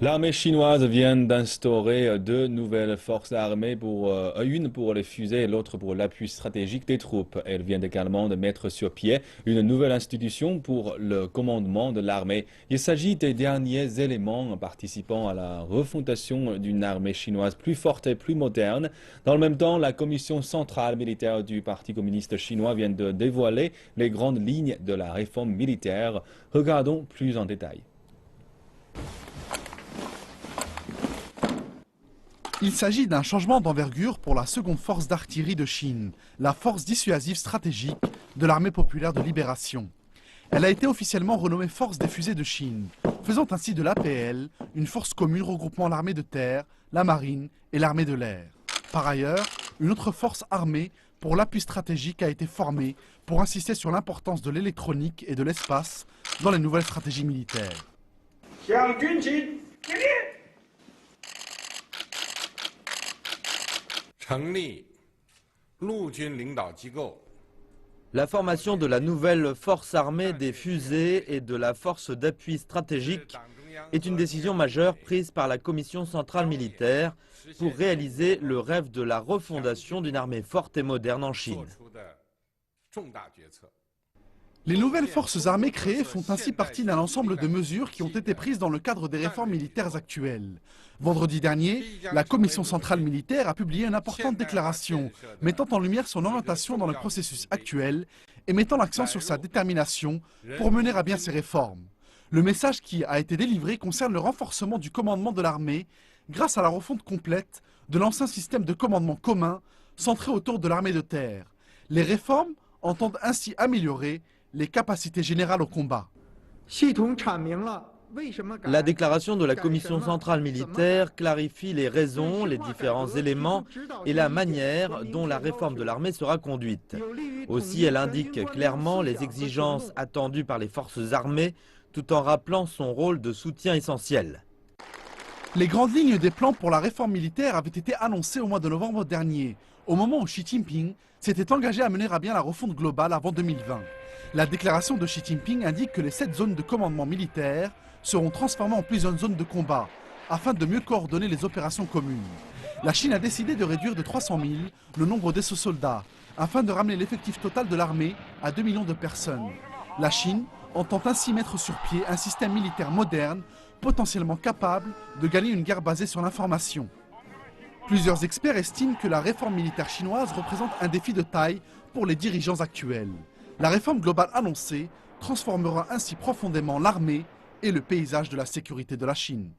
L'armée chinoise vient d'instaurer deux nouvelles forces armées, une pour les fusées et l'autre pour l'appui stratégique des troupes. Elle vient également de mettre sur pied une nouvelle institution pour le commandement de l'armée. Il s'agit des derniers éléments participant à la refondation d'une armée chinoise plus forte et plus moderne. Dans le même temps, la commission centrale militaire du Parti communiste chinois vient de dévoiler les grandes lignes de la réforme militaire. Regardons plus en détail. Il s'agit d'un changement d'envergure pour la seconde force d'artillerie de Chine, la force dissuasive stratégique de l'armée populaire de libération. Elle a été officiellement renommée Force des fusées de Chine, faisant ainsi de l'APL une force commune regroupant l'armée de terre, la marine et l'armée de l'air. Par ailleurs, une autre force armée pour l'appui stratégique a été formée pour insister sur l'importance de l'électronique et de l'espace dans les nouvelles stratégies militaires. La formation de la nouvelle force armée des fusées et de la force d'appui stratégique est une décision majeure prise par la Commission centrale militaire pour réaliser le rêve de la refondation d'une armée forte et moderne en Chine. Les nouvelles forces armées créées font ainsi partie d'un ensemble de mesures qui ont été prises dans le cadre des réformes militaires actuelles. Vendredi dernier, la Commission centrale militaire a publié une importante déclaration mettant en lumière son orientation dans le processus actuel et mettant l'accent sur sa détermination pour mener à bien ces réformes. Le message qui a été délivré concerne le renforcement du commandement de l'armée grâce à la refonte complète de l'ancien système de commandement commun centré autour de l'armée de terre. Les réformes entendent ainsi améliorer les capacités générales au combat. La déclaration de la Commission centrale militaire clarifie les raisons, les différents éléments et la manière dont la réforme de l'armée sera conduite. Aussi, elle indique clairement les exigences attendues par les forces armées, tout en rappelant son rôle de soutien essentiel. Les grandes lignes des plans pour la réforme militaire avaient été annoncées au mois de novembre dernier, au moment où Xi Jinping s'était engagé à mener à bien la refonte globale avant 2020. La déclaration de Xi Jinping indique que les 7 zones de commandement militaire seront transformées en plusieurs zones de combat, afin de mieux coordonner les opérations communes. La Chine a décidé de réduire de 300 000 le nombre de ces soldats, afin de ramener l'effectif total de l'armée à 2 millions de personnes. La Chine entend ainsi mettre sur pied un système militaire moderne, potentiellement capable de gagner une guerre basée sur l'information. Plusieurs experts estiment que la réforme militaire chinoise représente un défi de taille pour les dirigeants actuels. La réforme globale annoncée transformera ainsi profondément l'armée et le paysage de la sécurité de la Chine.